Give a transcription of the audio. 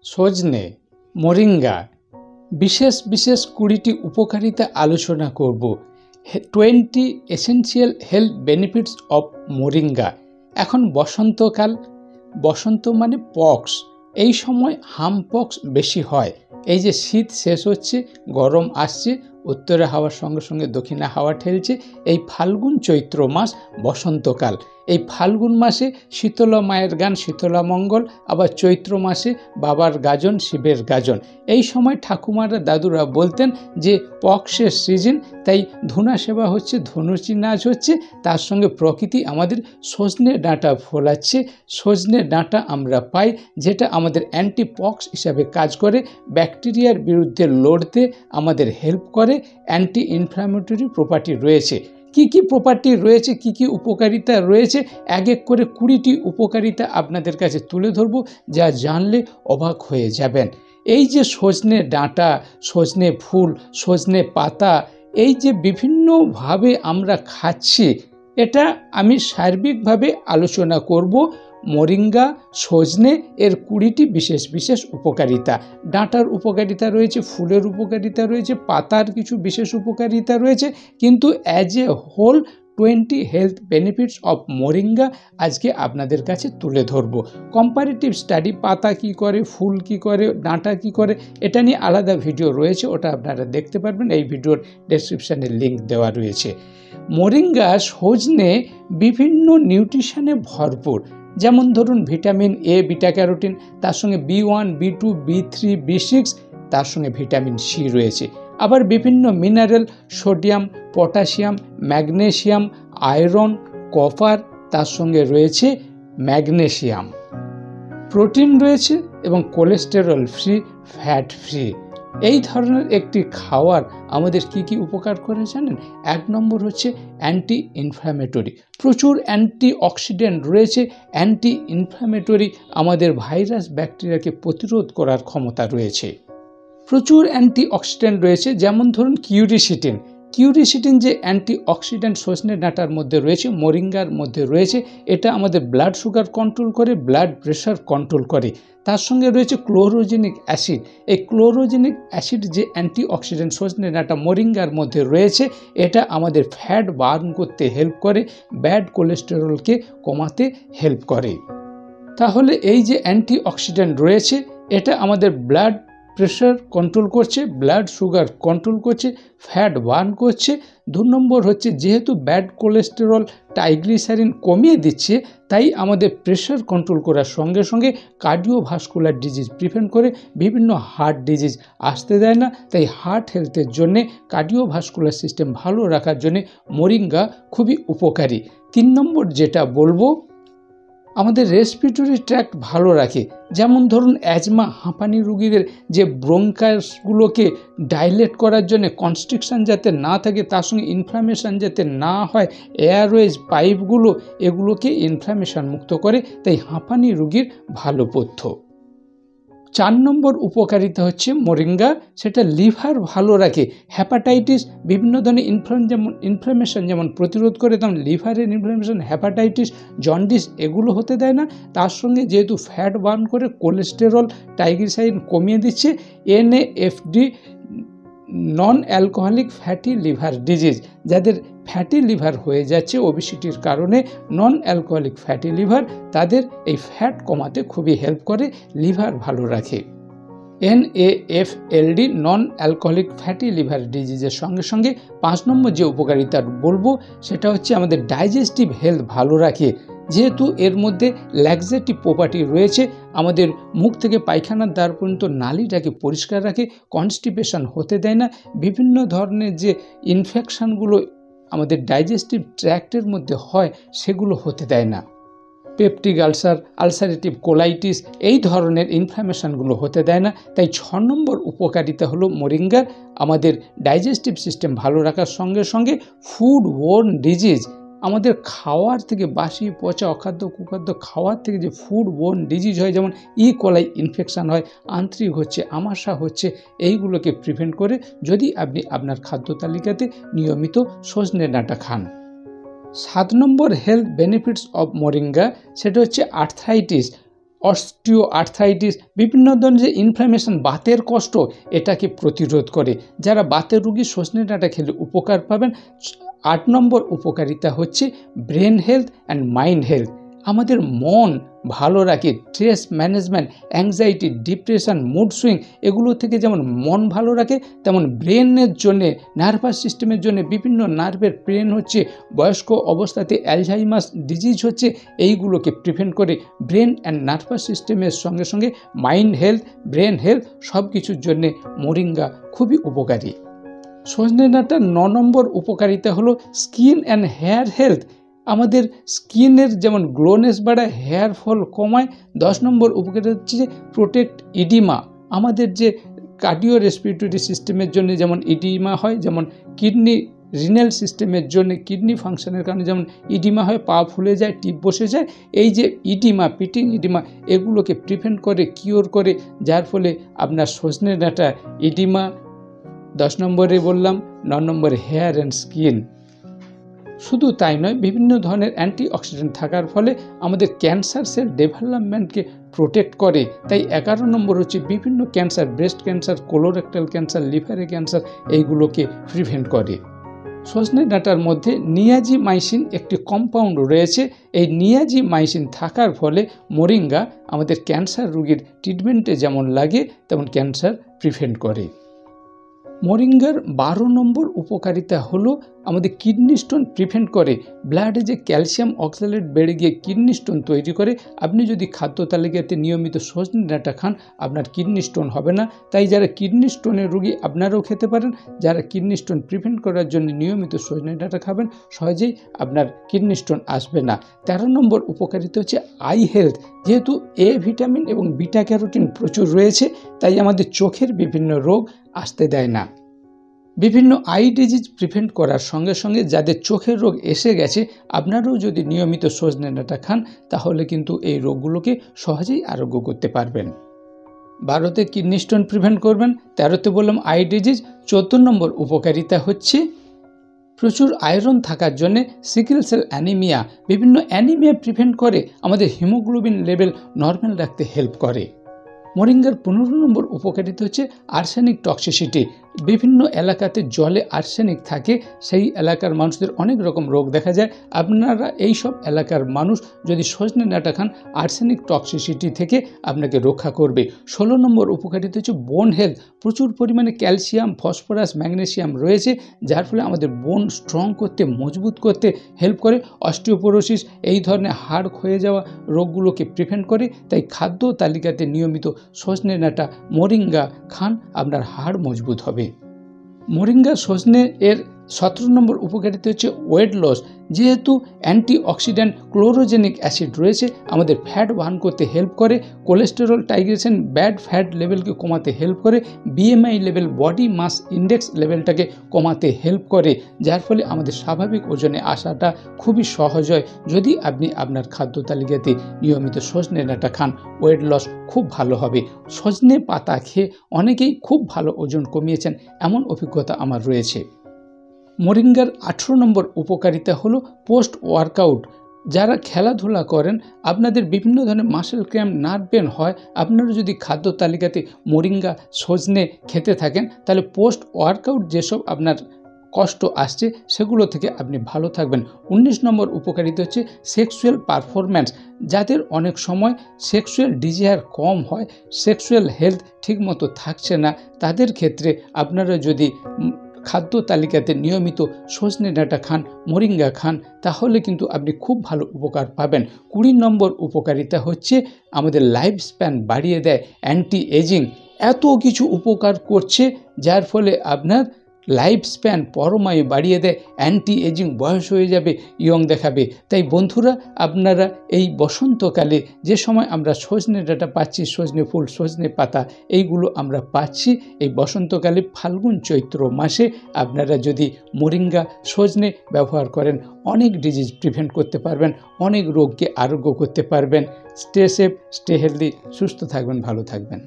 সজনে, মোরিঙ্গা বিশেষ বিশেষ 20টি উপকারিতা আলোচনা করব। 20 essential health benefits of moringa. এখন বসন্তকাল, বসন্ত মানে পক্স, এই সময় হামপক্স বেশি হয়। এই যে শীত শেষ হচ্ছে, গরম আসছে, উত্তরে হাওয়ার সঙ্গে সঙ্গে দক্ষিণে হাওয়া ঠেলছে, এই ফাল্গুন চৈত্র মাস বসন্তকাল। এই ফাল্গুন মাসে শীতলা মায়ের গান, শীতলা মঙ্গল, আবার চৈত্র মাসে বাবার গাজন, শিবের গাজন। এই সময় ঠাকুমারা দাদুরা বলতেন যে পক্সের সিজন, তাই ধুনা সেবা হচ্ছে, ধনুচি নাচ হচ্ছে, তার সঙ্গে প্রকৃতি আমাদের সজনে ডাঁটা ফোলাচ্ছে। সজনে ডাঁটা আমরা পাই, যেটা আমাদের অ্যান্টিপক্স হিসাবে কাজ করে, ব্যাকটেরিয়ার বিরুদ্ধে লড়তে আমাদের হেল্প করে। অ্যান্টি ইনফ্ল্যামেটরি প্রপার্টি রয়েছে। কি কি প্রপার্টি রয়েছে, কি কি উপকারিতা রয়েছে, এক এক করে 20টি উপকারিতা আপনাদের কাছে তুলে ধরব, যা জানলে অবাক হয়ে যাবেন। এই যে সজনে ডাঁটা, সজনে ফুল, সজনে পাতা, এই যে বিভিন্নভাবে আমরা খাচ্ছি, এটা আমি সার্বিকভাবে আলোচনা করব। মোরিঙ্গা, সজনে এর 20টি বিশেষ বিশেষ উপকারিতা। ডাঁটার উপকারিতা রয়েছে, ফুলের উপকারিতা রয়েছে, পাতার কিছু বিশেষ উপকারিতা রয়েছে, কিন্তু as a whole 20 health benefits of moringa আজকে আপনাদের কাছে তুলে ধরব। কম্পারেটিভ স্টাডি, পাতা কি করে, ফুল কি করে, ডাঁটা কি করে, এটা নিয়ে আলাদা ভিডিও রয়েছে, ওটা আপনারা দেখতে পারবেন। এই ভিডিওর ডেসক্রিপশানে লিঙ্ক দেওয়া রয়েছে। মোরিঙ্গা, সজনে বিভিন্ন নিউট্রিশনে ভরপুর। যেমন ধরুন ভিটামিন এ, বিটা ক্যারোটিন, তার সঙ্গে B1, B2, B3, B6, তার সঙ্গে ভিটামিন সি রয়েছে। আবার বিভিন্ন mineral, sodium, potassium, magnesium, iron, copper, তার সঙ্গে রয়েছে ম্যাগনেশিয়াম। প্রোটিন রয়েছে এবং কোলেস্টেরল ফ্রি, ফ্যাট ফ্রি। এই ধরনের একটি খাওয়ার আমাদের কি কি উপকার করে জানেন? 1 নম্বর হচ্ছে অ্যান্টি ইনফ্ল্যামেটরি। প্রচুর অ্যান্টি অক্সিডেন্ট রয়েছে। অ্যান্টি ইনফ্ল্যামেটরি আমাদের ভাইরাস ব্যাকটেরিয়াকে প্রতিরোধ করার ক্ষমতা রয়েছে। প্রচুর অ্যান্টি অক্সিডেন্ট রয়েছে, যেমন ধরুন কিউরিসিটিন। কিউরিসিটিন যে অ্যান্টি অক্সিডেন্ট সজনে ডাঁটার মধ্যে রয়েছে, মোরিঙ্গার মধ্যে রয়েছে, এটা আমাদের ব্লাড সুগার কন্ট্রোল করে, ব্লাড প্রেশার কন্ট্রোল করে। তার সঙ্গে রয়েছে ক্লোরোজেনিক অ্যাসিড। এই ক্লোরোজেনিক অ্যাসিড যে অ্যান্টি অক্সিডেন্ট সজনে ডাঁটা, মোরিঙ্গার মধ্যে রয়েছে, এটা আমাদের ফ্যাট বার্ন করতে হেল্প করে, ব্যাড কোলেস্টেরলকে কমাতে হেল্প করে। তাহলে এই যে অ্যান্টি অক্সিডেন্ট রয়েছে, এটা আমাদের ব্লাড প্রেশার কন্ট্রোল করছে, ব্লাড সুগার কন্ট্রোল করছে, ফ্যাট বার্ন করছে। 2 নম্বর হচ্ছে যেহেতু ব্যাড কোলেস্টেরল, ট্রাইগ্লিসারিন কমিয়ে দিচ্ছে, তাই আমাদের প্রেশার কন্ট্রোল করার সঙ্গে সঙ্গে কার্ডিওভাস্কুলার ডিজিজ প্রিভেন্ট করে, বিভিন্ন হার্ট ডিজিজ আসতে দেয় না। তাই হার্ট হেলথের জন্যে, কার্ডিওভাস্কুলার সিস্টেম ভালো রাখার জন্যে মোরিঙ্গা খুবই উপকারী। 3 নম্বর যেটা বলবো, আমাদের রেসপিরেটরি ট্র্যাক্ট ভালো রাখে। যেমন ধরুন অ্যাজমা, হাঁপানি রুগীদের যে ব্রঙ্কাসগুলোকে ডাইলেট করার জন্য, কনস্ট্রিকশন যাতে না থাকে, তার সঙ্গে ইনফ্লামেশন যাতে না হয়, এয়ারওয়েজ পাইপগুলো, এগুলোকে ইনফ্লামেশন মুক্ত করে, তাই হাঁপানি রুগীর ভালো পথ্য। 4 নম্বর উপকারিতা হচ্ছে মোরিঙ্গা, সেটা লিভার ভালো রাখে। হ্যাপাটাইটিস, বিভিন্ন ধরনের ইনফ্লামেশন যেমন প্রতিরোধ করে, তেমন লিভারের ইনফ্লামেশন, হ্যাপাটাইটিস, জন্ডিস এগুলো হতে দেয় না। তার সঙ্গে যেহেতু ফ্যাট বার্ন করে, কোলেস্টেরল, ট্রাইগ্লিসারিড কমিয়ে দিচ্ছে। NAFD, নন অ্যালকোহলিক ফ্যাটি লিভার ডিজিজ, যাদের ফ্যাটি লিভার হয়ে যাচ্ছে ওবেসিটির কারণে, নন অ্যালকোহলিক ফ্যাটি লিভার, তাদের এই ফ্যাট কমাতে খুবই হেল্প করে, লিভার ভালো রাখে। NAFLD, non alcoholic fatty liver ডিজিজের সঙ্গে সঙ্গে 5 নম্বর যে উপকারিতা বলবো, সেটা হচ্ছে আমাদের ডাইজেস্টিভ হেলথ ভালো রাখে। যেহেতু এর মধ্যে ল্যাক্সেটিভ প্রপার্টি রয়েছে, আমাদের মুখ থেকে পায়খানার দ্বার পর্যন্ত নালীটাকে পরিষ্কার রাখে, কনস্টিপেশন হতে দেয় না, বিভিন্ন ধরনের যে ইনফেকশানগুলো আমাদের ডাইজেস্টিভ ট্র্যাক্টের মধ্যে হয়, সেগুলো হতে দেয় না। পেপটিক আলসার, আলসারেটিভ কোলাইটিস, এই ধরনের ইনফ্লামেশনগুলো হতে দেয় না। তাই 6 নম্বর উপকারিতা হলো মোরিঙ্গার আমাদের ডাইজেস্টিভ সিস্টেম ভালো রাখার সঙ্গে সঙ্গে ফুড বোর্ন ডিজিজ, আমাদের খাওয়ার থেকে, বাসি পচা অখাদ্য কুখাদ্য খাওয়ার থেকে যে ফুড বোর্ন ডিজিজ হয়, যেমন কোলাই ইনফেকশান হয়, আন্ত্রিক হচ্ছে, আমাশা হচ্ছে, এইগুলোকে প্রিভেন্ট করে, যদি আপনি আপনার খাদ্য তালিকাতে নিয়মিত সজনে ডাঁটা খান। 7 নম্বর হেলথ বেনিফিটস অফ মোরিঙ্গা, সেটা হচ্ছে আর্থ্রাইটিস। অস্টিও আর্থ্রাইটিস, বিভিন্ন ধরনের যে ইনফ্লামেশন, বাতের কষ্ট, এটাকে প্রতিরোধ করে। যারা বাতের রোগী সজনে ডাঁটা খেলে উপকার পাবেন। 8 নম্বর উপকারিতা হচ্ছে brain health and mind health. আমাদের মন ভালো রাখে, stress management, anxiety, depression, mood swing, এগুলো থেকে যেমন মন ভালো রাখে, তেমন ব্রেনের জন্যে, নার্ভাস সিস্টেমের জন্য, বিভিন্ন নার্ভের পেন হচ্ছে, বয়স্ক অবস্থাতে অ্যালঝাইমার্স ডিজিজ হচ্ছে, এইগুলোকে প্রিভেন্ট করে। ব্রেন অ্যান্ড নার্ভাস সিস্টেমের সঙ্গে সঙ্গে মাইন্ড হেলথ, ব্রেন হেলথ, সব কিছুর জন্যে মোরিঙ্গা খুবই উপকারী। সজনে ডাঁটার 9 নম্বর উপকারিতা হলো স্কিন অ্যান্ড হেয়ার হেলথ। আমাদের স্কিনের যেমন গ্লোনেস বাড়ায়, হেয়ার ফল কমায়। 10 নম্বর উপকারিতা হচ্ছে যে প্রোটেক্ট ইডিমা। আমাদের যে কার্ডিও রেসপিরেটরি সিস্টেমের জন্য যেমন ইডিমা হয়, যেমন কিডনি রিনাল সিস্টেমের জন্য কিডনি ফাংশনের কারণে যেমন ইডিমা হয়, পা ফুলে যায়, টিপ বসে যায়, এই যে ইডিমা, পিটিং ইডিমা, এগুলোকে প্রিভেন্ট করে, কিওর করে, যার ফলে আপনার সজনে ডাঁটা ইডিমা 10 নম্বরে বললাম। 9 নম্বরে হেয়ার অ্যান্ড স্কিন। শুধু তাই নয়, বিভিন্ন ধরনের অ্যান্টিঅক্সিডেন্ট থাকার ফলে আমাদের ক্যান্সার সেল ডেভেলপমেন্টকে প্রোটেক্ট করে। তাই 11 নম্বর হচ্ছে বিভিন্ন cancer, breast cancer, colorectal cancer, লিভারে ক্যান্সার, এইগুলোকে প্রিভেন্ট করে। সজনে ডাঁটার মধ্যে নিয়াজিমাইসিন একটি কম্পাউন্ড রয়েছে। এই নিয়াজিমাইসিন থাকার ফলে মোরিঙ্গা আমাদের ক্যান্সার রোগীর ট্রিটমেন্টে যেমন লাগে, তেমন ক্যান্সার প্রিভেন্ট করে। মোরিঙ্গার 12 নম্বর উপকারিতা হলো আমাদের কিডনি স্টোন প্রিভেন্ট করে। ব্লাডে যে ক্যালসিয়াম অক্সালেট বেড়ে গিয়ে কিডনি স্টোন তৈরি করে, আপনি যদি খাদ্য তালিকাতে নিয়মিত সজনে ডাঁটা খান, আপনার কিডনি স্টোন হবে না। তাই যারা কিডনি স্টোনের রোগী, আপনারাও খেতে পারেন। যারা কিডনি স্টোন প্রিভেন্ট করার জন্য নিয়মিত সজনে ডাঁটা খাবেন, সহজেই আপনার কিডনি স্টোন আসবে না। 13 নম্বর উপকারিতা হচ্ছে আই হেলথ। যেহেতু এ ভিটামিন এবং বিটা ক্যারোটিন প্রচুর রয়েছে, তাই আমাদের চোখের বিভিন্ন রোগ আসতে দেয় না। বিভিন্ন আই ডিজিজ প্রিভেন্ট করার সঙ্গে সঙ্গে যাদের চোখের রোগ এসে গেছে, আপনারাও যদি নিয়মিত সজনে ডাঁটা খান, তাহলে কিন্তু এই রোগগুলোকে সহজেই আরোগ্য করতে পারবেন। 12তে কিডনি স্টোন প্রিভেন্ট করবেন। 13তে বললাম আই ডিজিজ। 14 নম্বর উপকারিতা হচ্ছে প্রচুর আয়রন থাকার জন্য সিকেল সেল অ্যানিমিয়া, বিভিন্ন অ্যানিমিয়া প্রিভেন্ট করে, আমাদের হিমোগ্লোবিন লেভেল নর্মাল রাখতে হেল্প করে। মোরিঙ্গার 15 নম্বর উপকারিতা হচ্ছে আর্সেনিক টক্সিসিটি। বিভিন্ন এলাকাতে জলে আর্সেনিক থাকে, সেই এলাকার মানুষদের অনেক রকম রোগ দেখা যায়। আপনারা এই সব এলাকার মানুষ যদি সজনে ডাঁটা খান, আর্সেনিক টক্সিসিটি থেকে আপনাকে রক্ষা করবে। 16 নম্বর উপকারিতা হচ্ছে বোন হেলথ। প্রচুর পরিমাণে ক্যালসিয়াম, ফসফরাস, ম্যাগনেসিয়াম রয়েছে, যার ফলে আমাদের বোন স্ট্রং করতে, মজবুত করতে হেল্প করে। অস্টিওপোরোসিস, এই ধরনের হাড় ক্ষয়ে যাওয়া রোগগুলোকে প্রিভেন্ট করে। তাই খাদ্য তালিকাতে নিয়মিত সজনে ডাঁটা, মোরিঙ্গা খান, আপনার হাড় মজবুত হবে। মোরিঙ্গা সজনে এর 17 নম্বর উপকারিতা হচ্ছে ওয়েট লস। যেহেতু অ্যান্টিঅক্সিডেন্ট ক্লোরোজেনিক অ্যাসিড রয়েছে, আমাদের ফ্যাট বার্ন করতে হেল্প করে, কোলেস্টেরল টাইগ্রেশন, ব্যাড ফ্যাট লেভেলকে কমাতে হেল্প করে, BMI level, body mass index লেভেলটাকে কমাতে হেল্প করে, যার ফলে আমাদের স্বাভাবিক ওজনে আসাটা খুবই সহজ হয় যদি আপনি আপনার খাদ্য তালিকাতে নিয়মিত সজনে ডাঁটা খান। ওয়েট লস খুব ভালো হবে। সজনে পাতা খেয়ে অনেকেই খুব ভালো ওজন কমিয়েছেন, এমন অভিজ্ঞতা আমার রয়েছে। মোরিঙ্গার 18 নম্বর উপকারিতা হলো পোস্ট ওয়ার্কআউট। যারা খেলাধুলা করেন, আপনাদের বিভিন্ন ধরনের মাসেল ক্র্যাম্প, নার্ভ পেন হয়, আপনারা যদি খাদ্য তালিকাতে মোরিঙ্গা সজনে খেতে থাকেন, তাহলে পোস্ট ওয়ার্কআউট যেসব আপনার কষ্ট আসছে, সেগুলো থেকে আপনি ভালো থাকবেন। 19 নম্বর উপকারিতা হচ্ছে সেক্সুয়াল পারফরম্যান্স। যাদের অনেক সময় সেক্সুয়াল ডিজায়ার কম হয়, সেক্সুয়াল হেলথ ঠিকমতো থাকছে না, তাদের ক্ষেত্রে আপনারা যদি খাদ্য তালিকাতে নিয়মিত সজনে ডাঁটা খান, মোরিঙ্গা খান, তাহলে কিন্তু আপনি খুব ভালো উপকার পাবেন। 20 নম্বর উপকারিতা হচ্ছে আমাদের লাইফ স্প্যান বাড়িয়ে দেয়, অ্যান্টি এজিং, এত কিছু উপকার করছে, যার ফলে আপনার লাইফ স্প্যান, পরমায়ু বাড়িয়ে দেয়, অ্যান্টি এজিং, বয়স হয়ে যাবে, ইয়ং দেখাবে। তাই বন্ধুরা, আপনারা এই বসন্তকালে যে সময় আমরা সজনে ডাঁটা পাচ্ছি, সজনে ফুল, সজনে পাতা, এইগুলো আমরা পাচ্ছি, এই বসন্তকালে ফাল্গুন চৈত্র মাসে আপনারা যদি মোরিঙ্গা সজনে ব্যবহার করেন, অনেক ডিজিজ প্রিভেন্ট করতে পারবেন, অনেক রোগকে আরোগ্য করতে পারবেন। স্টে সেফ, স্টে হেলদি, সুস্থ থাকবেন, ভালো থাকবেন।